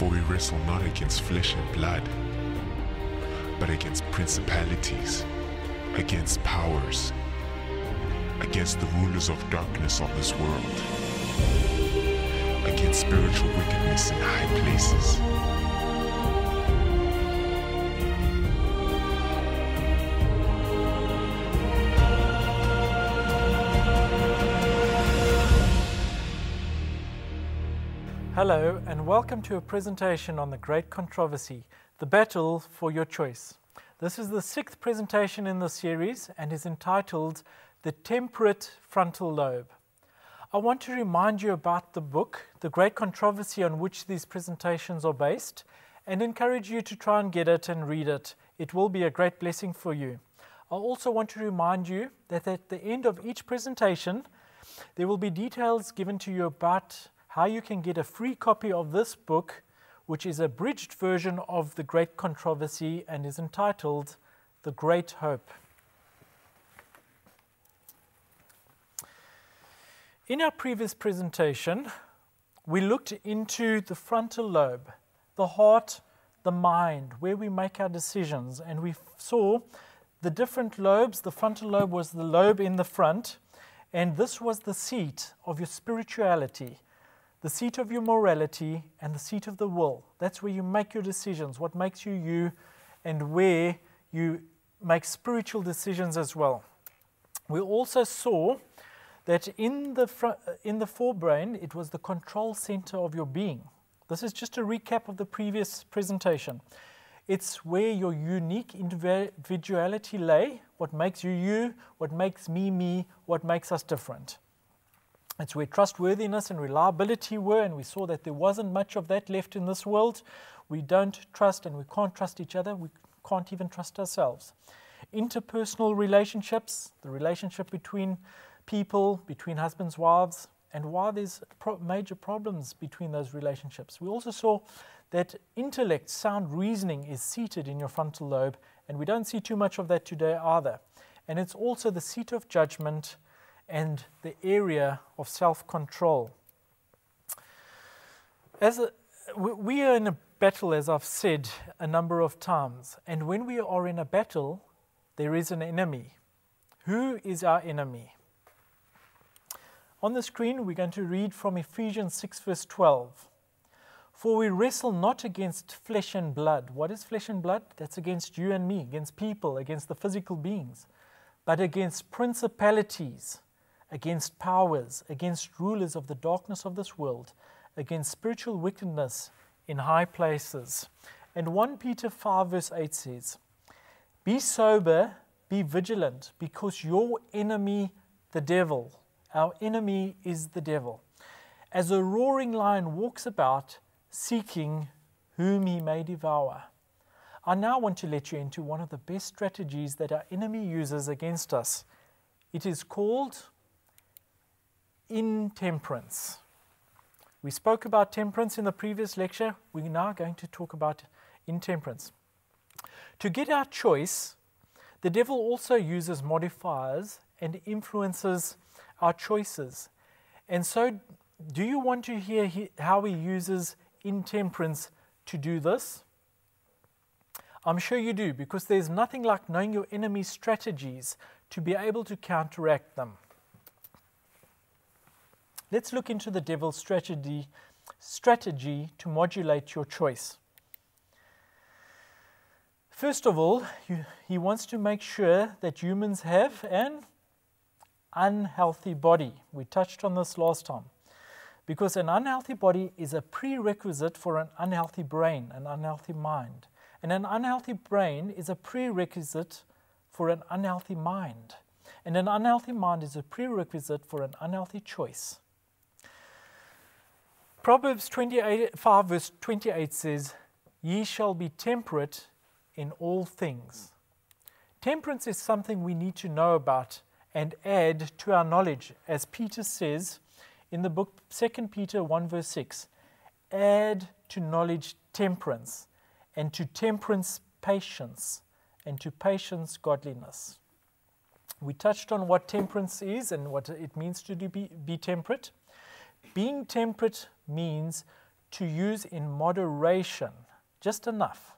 For we wrestle not against flesh and blood, but against principalities, against powers, against the rulers of darkness of this world, against spiritual wickedness in high places. Hello and welcome to a presentation on the Great Controversy, the battle for your choice. This is the 6th presentation in the series and is entitled The Temperate Frontal Lobe. I want to remind you about the book, The Great Controversy, on which these presentations are based, and encourage you to try and get it and read it. It will be a great blessing for you. I also want to remind you that at the end of each presentation, there will be details given to you about how you can get a free copy of this book, which is a abridged version of The Great Controversy and is entitled The Great Hope. In our previous presentation, we looked into the frontal lobe, the heart, the mind, where we make our decisions, and we saw the different lobes. The frontal lobe was the lobe in the front, and this was the seat of your spirituality, the seat of your morality, and the seat of the will. That's where you make your decisions, what makes you you, and where you make spiritual decisions as well. We also saw that in the forebrain, it was the control center of your being. This is just a recap of the previous presentation. It's where your unique individuality lay, what makes you you, what makes me me, what makes us different. It's where trustworthiness and reliability were, and we saw that there wasn't much of that left in this world. We don't trust and we can't trust each other. We can't even trust ourselves. Interpersonal relationships, the relationship between people, between husbands, wives, and why there's major problems between those relationships. We also saw that intellect, sound reasoning is seated in your frontal lobe, and we don't see too much of that today either. And it's also the seat of judgment and the area of self-control. We are in a battle, as I've said a number of times, and when we are in a battle, there is an enemy. Who is our enemy? On the screen, we're going to read from Ephesians 6, verse 12. For we wrestle not against flesh and blood. What is flesh and blood? That's against you and me, against people, against the physical beings, but against principalities, against powers, against rulers of the darkness of this world, against spiritual wickedness in high places. And 1 Peter 5 verse 8 says, be sober, be vigilant, because your enemy, the devil, our enemy is the devil, as a roaring lion walks about, seeking whom he may devour. I now want to let you into one of the best strategies that our enemy uses against us. It is called Intemperance. We spoke about temperance in the previous lecture. We're now going to talk about intemperance. To get our choice, the devil also uses modifiers and influences our choices. And so, do you want to hear how he uses intemperance to do this? I'm sure you do, because there's nothing like knowing your enemy's strategies to be able to counteract them. Let's look into the devil's strategy to modulate your choice. First of all, he wants to make sure that humans have an unhealthy body. We touched on this last time. Because an unhealthy body is a prerequisite for an unhealthy brain, an unhealthy mind. And an unhealthy brain is a prerequisite for an unhealthy mind. And an unhealthy mind is a prerequisite for an unhealthy choice. Proverbs 5 verse 28 says, ye shall be temperate in all things. Temperance is something we need to know about and add to our knowledge, as Peter says in the book 2 Peter 1 verse 6, add to knowledge temperance, and to temperance patience, and to patience godliness. We touched on what temperance is and what it means to be temperate. Being temperate means to use in moderation, just enough.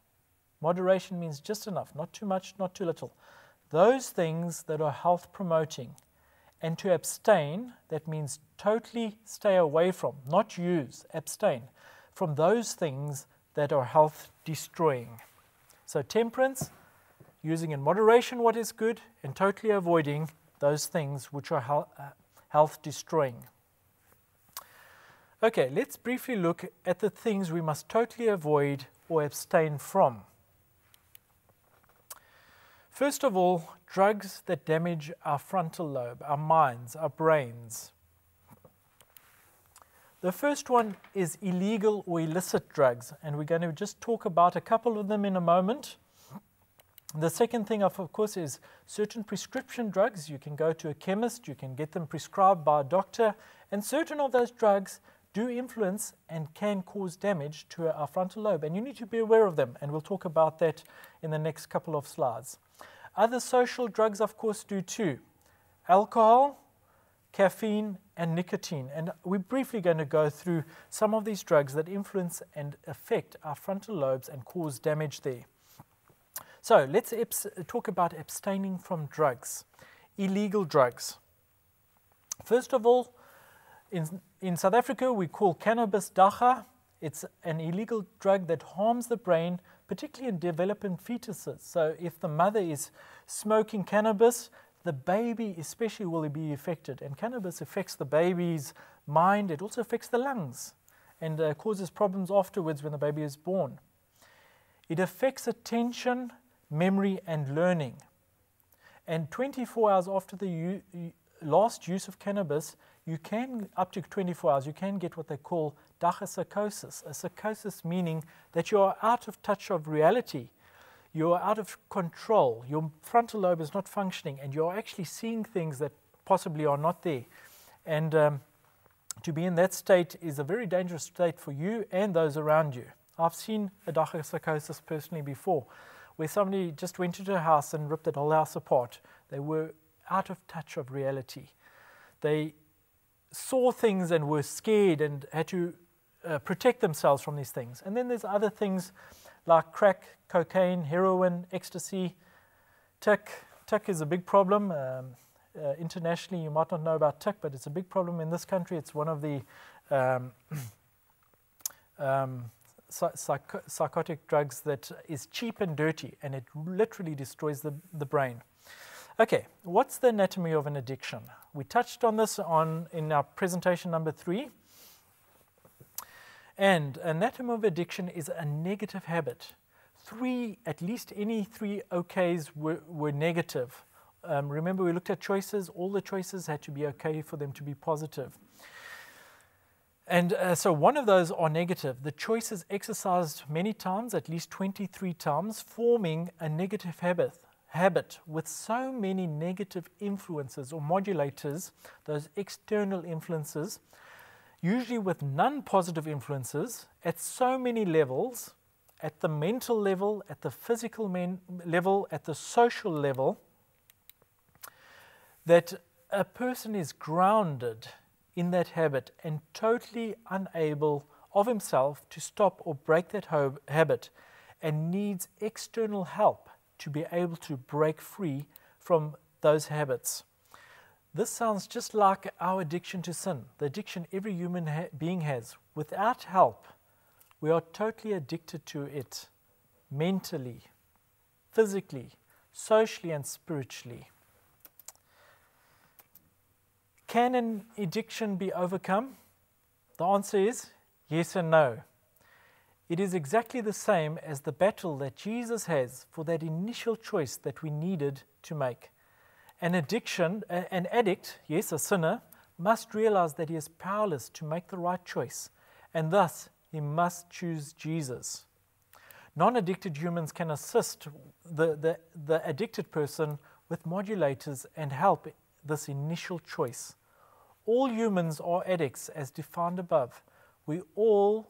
Moderation means just enough, not too much, not too little. Those things that are health promoting. And to abstain, that means totally stay away from, not use, abstain from those things that are health destroying. So temperance, using in moderation what is good and totally avoiding those things which are health destroying. Okay, let's briefly look at the things we must totally avoid or abstain from. First of all, drugs that damage our frontal lobe, our minds, our brains. The first one is illegal or illicit drugs, and we're going to just talk about a couple of them in a moment. The second thing, of course, is certain prescription drugs. You can go to a chemist, you can get them prescribed by a doctor, and certain of those drugs do influence and can cause damage to our frontal lobe, and you need to be aware of them, and we'll talk about that in the next couple of slides. Other social drugs, of course, do too. Alcohol, caffeine, and nicotine. And we're briefly going to go through some of these drugs that influence and affect our frontal lobes and cause damage there. So let's talk about abstaining from drugs, illegal drugs. First of all, in South Africa, we call cannabis dagga. It's an illegal drug that harms the brain, particularly in developing fetuses. So if the mother is smoking cannabis, the baby especially will be affected. And cannabis affects the baby's mind. It also affects the lungs and causes problems afterwards when the baby is born. It affects attention, memory, and learning. And 24 hours after the last use of cannabis, you can, up to 24 hours, you can get what they call psychosis. A psychosis meaning that you are out of touch of reality. You are out of control. Your frontal lobe is not functioning, and you're actually seeing things that possibly are not there. And to be in that state is a very dangerous state for you and those around you. I've seen a psychosis personally before, where somebody just went into a house and ripped that whole house apart. They were out of touch of reality. They saw things and were scared and had to protect themselves from these things. And then there's other things like crack, cocaine, heroin, ecstasy, tick. Tick is a big problem. Internationally, you might not know about tick, but it's a big problem in this country. It's one of the psychotic drugs that is cheap and dirty, and it literally destroys the brain. Okay, what's the anatomy of an addiction? We touched on this in our presentation number 3. And anatomy of addiction is a negative habit. At least any 3 OKs were negative. Remember, we looked at choices. All the choices had to be okay for them to be positive. And so one of those are negative. The choice is exercised many times, at least 23 times, forming a negative habit with so many negative influences or modulators, those external influences, usually with non-positive influences at so many levels, at the mental level, at the physical level, at the social level, that a person is grounded in that habit and totally unable of himself to stop or break that habit, and needs external help to be able to break free from those habits. This sounds just like our addiction to sin, the addiction every human being has. Without help, we are totally addicted to it, mentally, physically, socially, and spiritually. Can an addiction be overcome? The answer is yes and no. It is exactly the same as the battle that Jesus has for that initial choice that we needed to make. An addict, yes, a sinner, must realize that he is powerless to make the right choice, and thus he must choose Jesus. Non-addicted humans can assist the addicted person with modulators and help this initial choice. All humans are addicts, as defined above. We all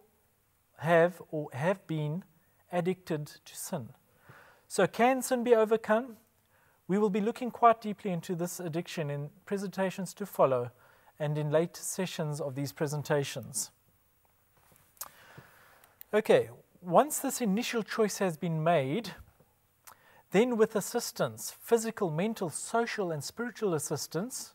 have or have been addicted to sin. So can sin be overcome? We will be looking quite deeply into this addiction in presentations to follow and in later sessions of these presentations. Okay, once this initial choice has been made, then with assistance, physical, mental, social, and spiritual assistance,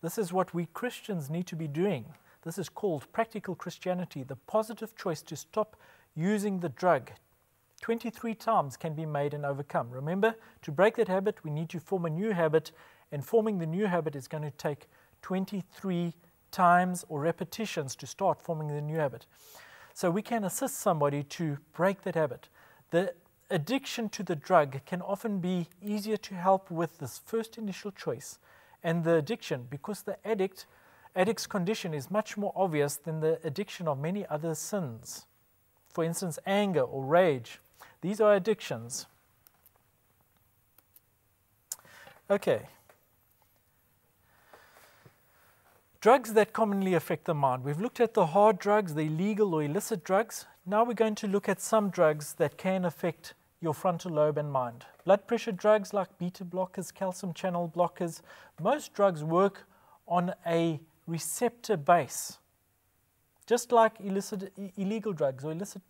this is what we Christians need to be doing. This is called practical Christianity, the positive choice to stop using the drug. 23 times can be made and overcome. Remember, to break that habit, we need to form a new habit, and forming the new habit is going to take 23 times or repetitions to start forming the new habit. So we can assist somebody to break that habit. The addiction to the drug can often be easier to help with this first initial choice. And the addiction, because the addict's condition is much more obvious than the addiction of many other sins. For instance, anger or rage. These are addictions. Okay. Drugs that commonly affect the mind. We've looked at the hard drugs, the illegal or illicit drugs. Now we're going to look at some drugs that can affect your frontal lobe and mind. Blood pressure drugs like beta blockers, calcium channel blockers. Most drugs work on a receptor base, just like illegal drugs or illicit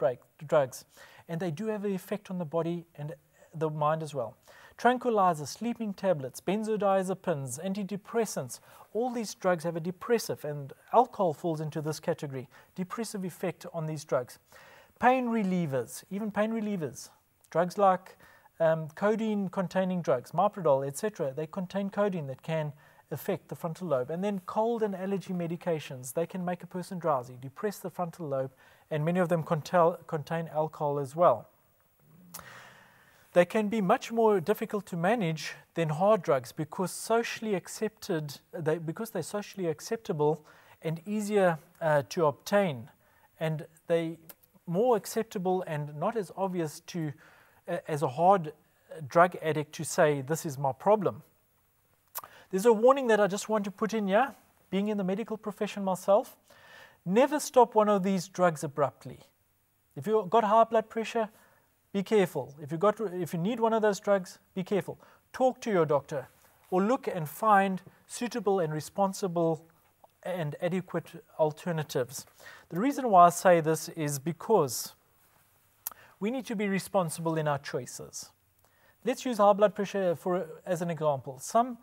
drugs. And they do have an effect on the body and the mind as well. Tranquilizers, sleeping tablets, benzodiazepines, antidepressants, all these drugs have a depressive, and alcohol falls into this category, depressive effect on these drugs. Pain relievers, even pain relievers, drugs like codeine-containing drugs, miprodol, etc., they contain codeine that can affect the frontal lobe. And then cold and allergy medications, they can make a person drowsy, depress the frontal lobe, and many of them contain alcohol as well. They can be much more difficult to manage than hard drugs because they're socially acceptable and easier to obtain, and they more acceptable and not as obvious to as a hard drug addict to say, this is my problem. There's a warning that I just want to put in here, being in the medical profession myself. Never stop one of these drugs abruptly. If you've got high blood pressure, be careful. If you need one of those drugs, be careful. Talk to your doctor or look and find suitable and responsible and adequate alternatives. The reason why I say this is because we need to be responsible in our choices. Let's use high blood pressure as an example. Some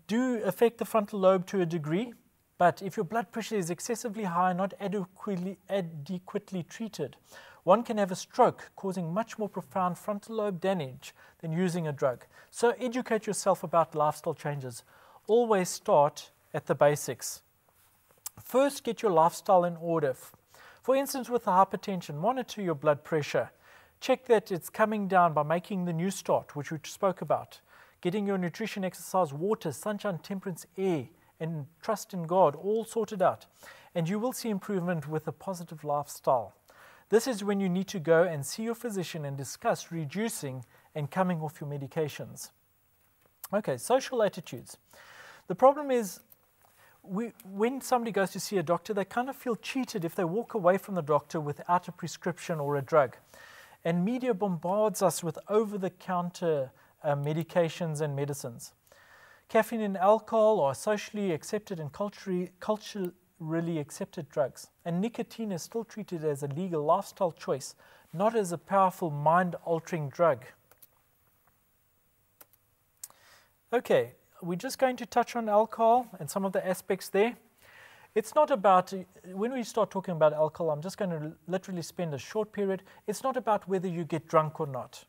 do affect the frontal lobe to a degree, but if your blood pressure is excessively high and not adequately treated, one can have a stroke, causing much more profound frontal lobe damage than using a drug. So educate yourself about lifestyle changes. Always start at the basics. First, get your lifestyle in order. For instance, with hypertension, monitor your blood pressure. Check that it's coming down by making the new start, which we spoke about. Getting your nutrition, exercise, water, sunshine, temperance, air, and trust in God all sorted out. And you will see improvement with a positive lifestyle. This is when you need to go and see your physician and discuss reducing and coming off your medications. Okay, social attitudes. The problem is, when somebody goes to see a doctor, they kind of feel cheated if they walk away from the doctor without a prescription or a drug. And media bombards us with over-the-counter medications and medicines. Caffeine and alcohol are socially accepted and culturally accepted drugs. And nicotine is still treated as a legal lifestyle choice, not as a powerful mind-altering drug. Okay, we're just going to touch on alcohol and some of the aspects there. It's not about, when we start talking about alcohol, I'm just going to literally spend a short period. It's not about whether you get drunk or not.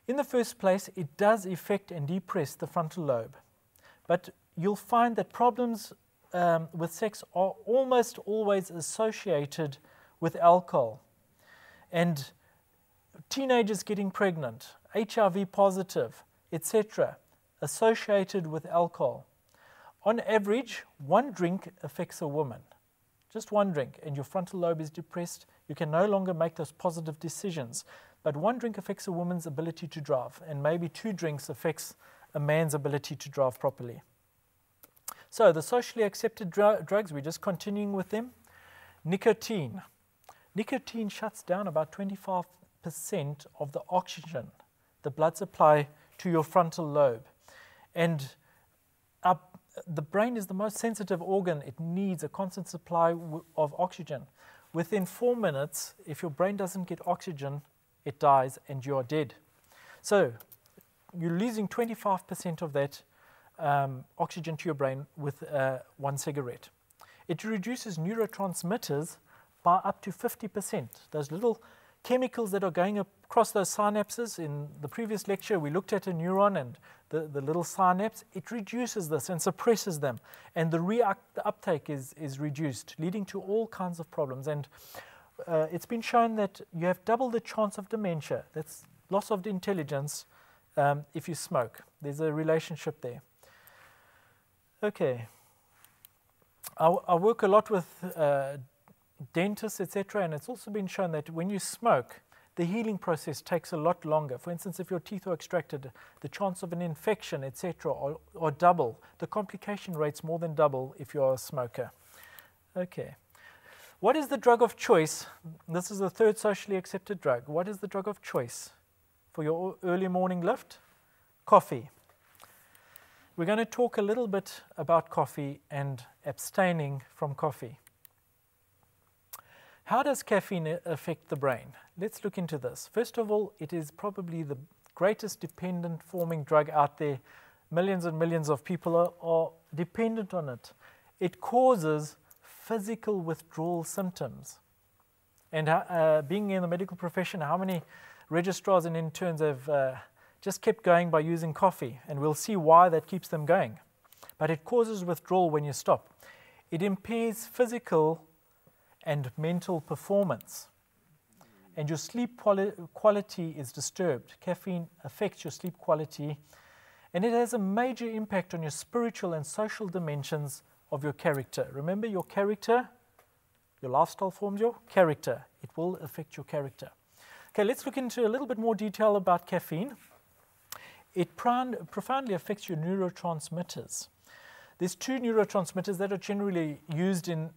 In the first place, it does affect and depress the frontal lobe. But you'll find that problems with sex are almost always associated with alcohol. And teenagers getting pregnant, HIV positive, etc., associated with alcohol. On average, one drink affects a woman. Just one drink, and your frontal lobe is depressed. You can no longer make those positive decisions. But one drink affects a woman's ability to drive, and maybe 2 drinks affects a man's ability to drive properly. So the socially accepted drugs, we're just continuing with them. Nicotine. Nicotine shuts down about 25% of the oxygen, the blood supply to your frontal lobe. And the brain is the most sensitive organ. It needs a constant supply of oxygen. within 4 minutes, if your brain doesn't get oxygen, it dies and you are dead. So you're losing 25% of that oxygen to your brain with one cigarette. It reduces neurotransmitters by up to 50%. Those little chemicals that are going across those synapses. In the previous lecture, we looked at a neuron and the little synapse. It reduces this and suppresses them. And the uptake is reduced, leading to all kinds of problems. And it's been shown that you have double the chance of dementia. That's loss of intelligence if you smoke. There's a relationship there. Okay. I work a lot with dentists, etc., and it's also been shown that when you smoke, the healing process takes a lot longer. For instance, if your teeth are extracted, the chance of an infection, etc., are double. The complication rate's more than double if you're a smoker. Okay. What is the drug of choice? This is the third socially accepted drug. What is the drug of choice for your early morning lift? Coffee. We're going to talk a little bit about coffee and abstaining from coffee. How does caffeine affect the brain? Let's look into this. First of all, it is probably the greatest dependent-forming drug out there. Millions and millions of people are dependent on it. It causes physical withdrawal symptoms. And being in the medical profession, how many registrars and interns have just kept going by using coffee? And we'll see why that keeps them going. But it causes withdrawal when you stop. It impairs physical and mental performance. And your sleep quality is disturbed. Caffeine affects your sleep quality, and it has a major impact on your spiritual and social dimensions of your character. Remember, your character, your lifestyle forms your character. It will affect your character. Okay, let's look into a little bit more detail about caffeine. It profoundly affects your neurotransmitters. There's two neurotransmitters that are generally used in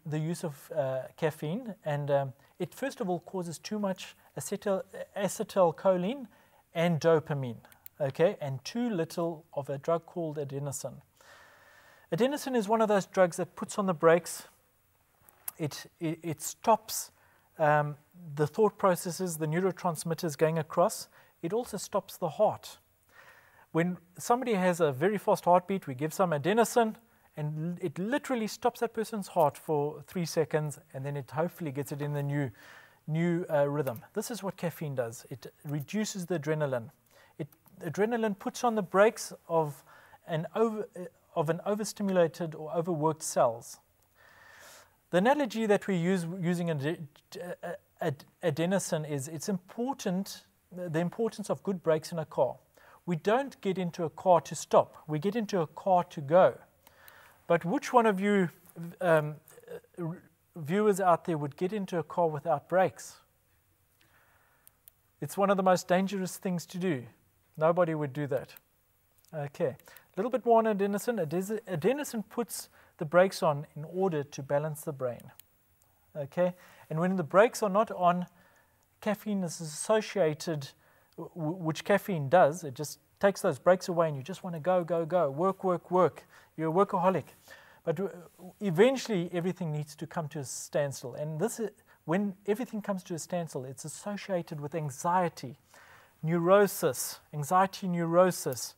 the use of caffeine, and it first of all causes too much acetylcholine and dopamine, okay, and too little of a drug called adenosine. Adenosine is one of those drugs that puts on the brakes. It stops the thought processes, the neurotransmitters going across. It also stops the heart. When somebody has a very fast heartbeat, we give some adenosine, and it literally stops that person's heart for 3 seconds, and then it hopefully gets it in the new rhythm. This is what caffeine does. It reduces the adrenaline. Adrenaline puts on the brakes of an overstimulated or overworked cells. The analogy that we use using adenosine is it's important, the importance of good brakes in a car. We don't get into a car to stop. We get into a car to go. But which one of you viewers out there would get into a car without brakes? It's one of the most dangerous things to do. Nobody would do that. Okay, a little bit more on adenosine. Adenosine puts the brakes on in order to balance the brain. Okay, and when the brakes are not on, caffeine is associated, which caffeine does, it just takes those brakes away and you just want to go, go, go, work, work, work. You're a workaholic. But eventually everything needs to come to a standstill. And this is, when everything comes to a standstill, it's associated with anxiety, neurosis, anxiety, neurosis.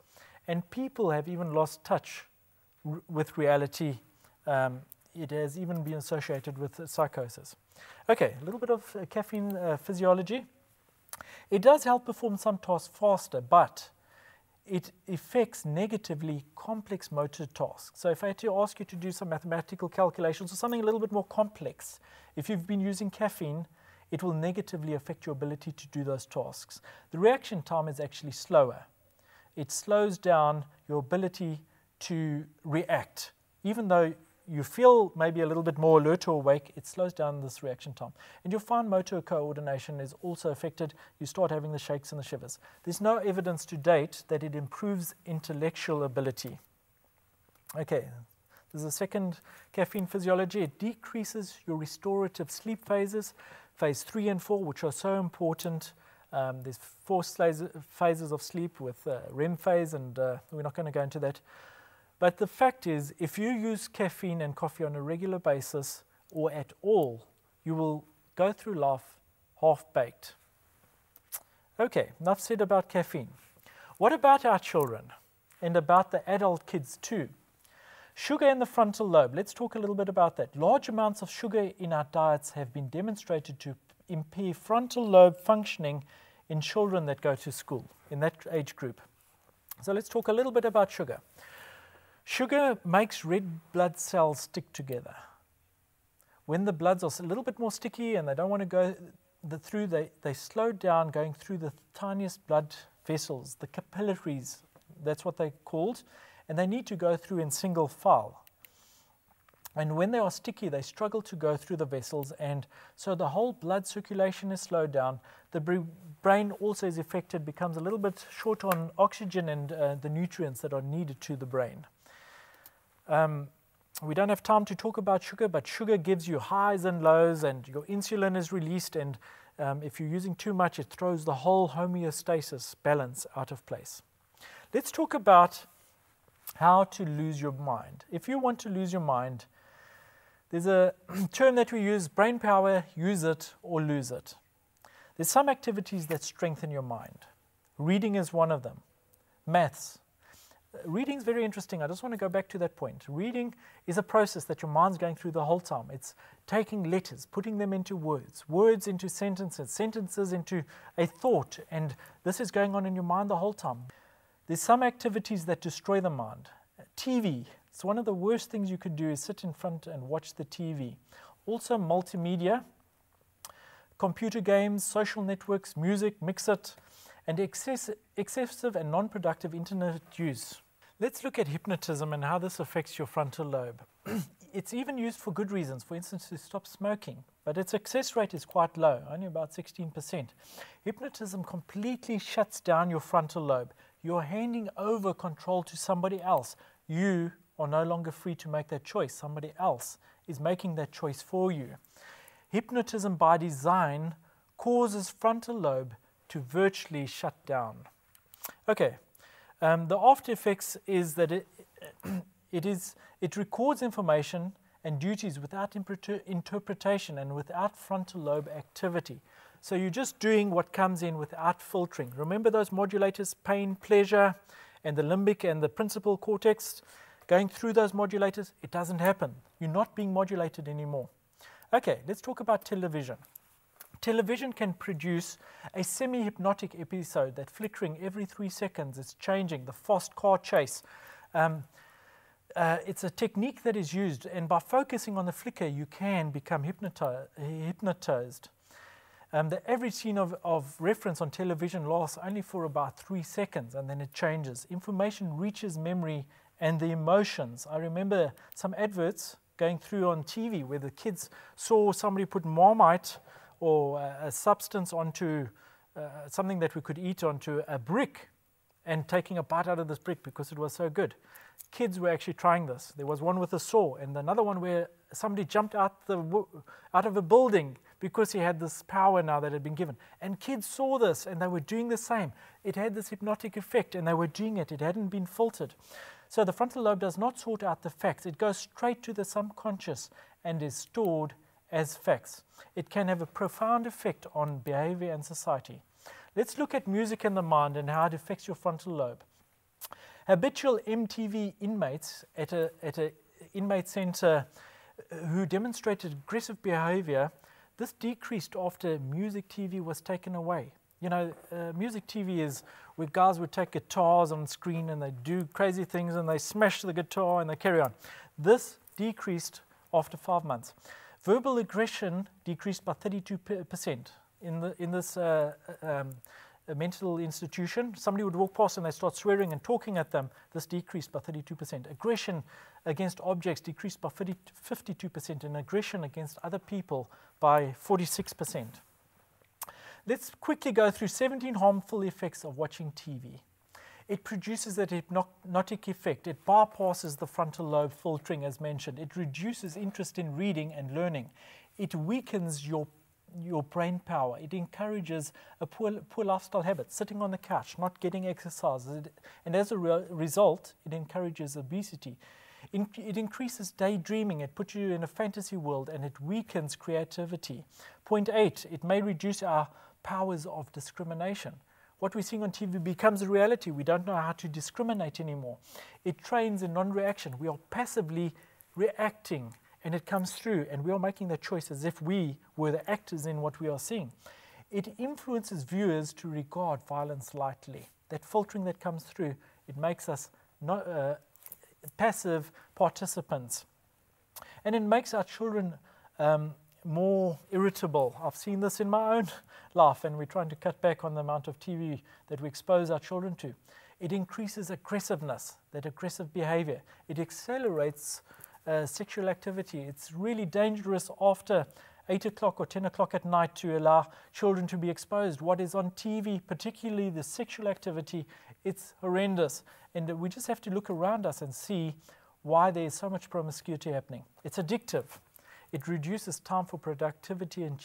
And people have even lost touch with reality. It has even been associated with psychosis. Okay, a little bit of caffeine physiology. It does help perform some tasks faster, but it affects negatively complex motor tasks. So if I had to ask you to do some mathematical calculations or something a little bit more complex, if you've been using caffeine, it will negatively affect your ability to do those tasks. The reaction time is actually slower. It slows down your ability to react. Even though you feel maybe a little bit more alert or awake, it slows down this reaction time. And your fine motor coordination is also affected. You start having the shakes and the shivers. There's no evidence to date that it improves intellectual ability. Okay, there's a second caffeine physiology. It decreases your restorative sleep phases, phase 3 and 4, which are so important. There's 4 phases of sleep with REM phase, and we're not going to go into that. But the fact is, if you use caffeine and coffee on a regular basis or at all, you will go through life half-baked. Okay, enough said about caffeine. What about our children and about the adult kids too? Sugar in the frontal lobe. Let's talk a little bit about that. Large amounts of sugar in our diets have been demonstrated to impair frontal lobe functioning in children that go to school, in that age group. So let's talk a little bit about sugar. Sugar makes red blood cells stick together. When the bloods are a little bit more sticky and they don't want to go through, they slow down going through the tiniest blood vessels, the capillaries, that's what they're called, and they need to go through in single file. And when they are sticky, they struggle to go through the vessels, and so the whole blood circulation is slowed down. The brain also is affected, becomes a little bit short on oxygen and the nutrients that are needed to the brain. We don't have time to talk about sugar, but sugar gives you highs and lows, and your insulin is released, and if you're using too much, it throws the whole homeostasis balance out of place. Let's talk about how to lose your mind. If you want to lose your mind, there's a term that we use, brain power, use it or lose it. There's some activities that strengthen your mind. Reading is one of them. Maths. Reading is very interesting. I just want to go back to that point. Reading is a process that your mind's going through the whole time. It's taking letters, putting them into words, words into sentences, sentences into a thought, and this is going on in your mind the whole time. There's some activities that destroy the mind. TV. It's one of the worst things you could do is sit in front and watch the TV. Also multimedia, computer games, social networks, music, mix it, and excessive and non-productive internet use. Let's look at hypnotism and how this affects your frontal lobe. It's even used for good reasons, for instance, to stop smoking, but its success rate is quite low, only about 16%. Hypnotism completely shuts down your frontal lobe. You're handing over control to somebody else. You are no longer free to make that choice. Somebody else is making that choice for you. Hypnotism by design causes frontal lobe to virtually shut down. Okay, the after effects is that it records information and duties without interpretation and without frontal lobe activity. So you're just doing what comes in without filtering. Remember those modulators, pain, pleasure, and the limbic and the principal cortex? Going through those modulators, it doesn't happen. You're not being modulated anymore. Okay, let's talk about television. Television can produce a semi-hypnotic episode that flickering every 3 seconds, it's changing, the fast car chase. It's a technique that is used, and by focusing on the flicker, you can become hypnotized. The average scene of reference on television lasts only for about 3 seconds, and then it changes. Information reaches memory and the emotions. I remember some adverts going through on TV where the kids saw somebody put Marmite or a substance onto something that we could eat onto a brick and taking a bite out of this brick because it was so good. Kids were actually trying this. There was one with a saw and another one where somebody jumped out of a building because he had this power now that had been given. And kids saw this and they were doing the same. It had this hypnotic effect and they were doing it. It hadn't been filtered. So the frontal lobe does not sort out the facts. It goes straight to the subconscious and is stored as facts. It can have a profound effect on behavior and society. Let's look at music and the mind and how it affects your frontal lobe. Habitual MTV inmates at a inmate center who demonstrated aggressive behavior, this decreased after music TV was taken away. You know, music TV is where guys would take guitars on screen and they do crazy things and they smash the guitar and they carry on. This decreased after 5 months. Verbal aggression decreased by 32% in this mental institution. Somebody would walk past and they start swearing and talking at them. This decreased by 32%. Aggression against objects decreased by 52%, and aggression against other people by 46%. Let's quickly go through 17 harmful effects of watching TV. It produces that hypnotic effect. It bypasses the frontal lobe filtering, as mentioned. It reduces interest in reading and learning. It weakens your brain power. It encourages a poor lifestyle habit, sitting on the couch, not getting exercise. And as a result, it encourages obesity. It increases daydreaming, it puts you in a fantasy world, and it weakens creativity. Point 8, it may reduce our powers of discrimination. What we're seeing on TV becomes a reality. We don't know how to discriminate anymore. It trains in non-reaction. We are passively reacting, and it comes through, and we are making the choice as if we were the actors in what we are seeing. It influences viewers to regard violence lightly. That filtering that comes through, it makes us not passive participants. And it makes our children more irritable. I've seen this in my own life, and we're trying to cut back on the amount of TV that we expose our children to. It increases aggressiveness, that aggressive behavior. It accelerates sexual activity. It's really dangerous after 8 o'clock or 10 o'clock at night to allow children to be exposed. What is on TV, particularly the sexual activity, it's horrendous. And we just have to look around us and see why there is so much promiscuity happening. It's addictive. It reduces time for productivity and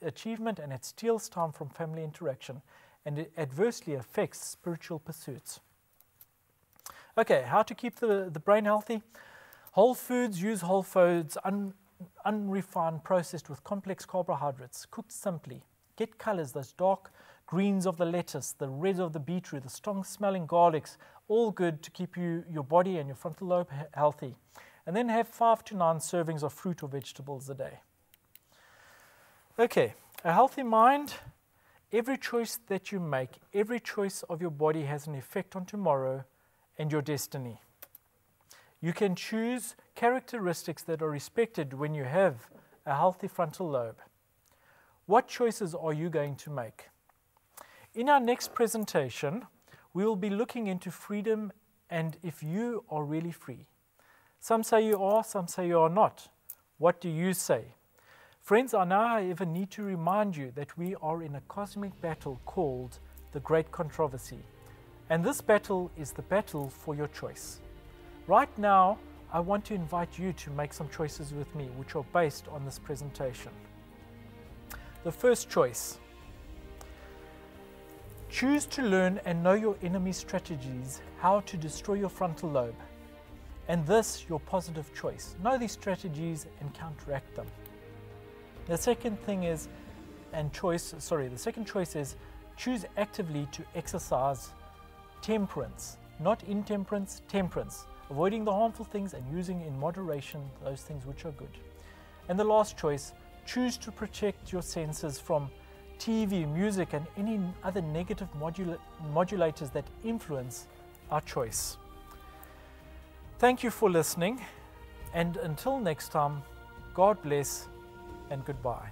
achievement, and it steals time from family interaction, and it adversely affects spiritual pursuits. Okay, how to keep the brain healthy? Whole foods, use whole foods, unrefined, processed with complex carbohydrates, cooked simply. Get colors, those dark greens of the lettuce, the red of the beetroot, the strong smelling garlics, all good to keep your body and your frontal lobe healthy. And then have 5 to 9 servings of fruit or vegetables a day. Okay, a healthy mind, every choice that you make, every choice of your body has an effect on tomorrow and your destiny. You can choose characteristics that are respected when you have a healthy frontal lobe. What choices are you going to make? In our next presentation, we will be looking into freedom and if you are really free. Some say you are, some say you are not. What do you say? Friends, I now, however, need to remind you that we are in a cosmic battle called the Great Controversy. And this battle is the battle for your choice. Right now, I want to invite you to make some choices with me, which are based on this presentation. The first choice. Choose to learn and know your enemy's strategies, how to destroy your frontal lobe. And this, your positive choice. Know these strategies and counteract them. The second thing is, the second choice is, choose actively to exercise temperance. Not intemperance, temperance. Avoiding the harmful things and using in moderation those things which are good. And the last choice, choose to protect your senses from TV, music, and any other negative modulators that influence our choice. Thank you for listening, and until next time, God bless and goodbye.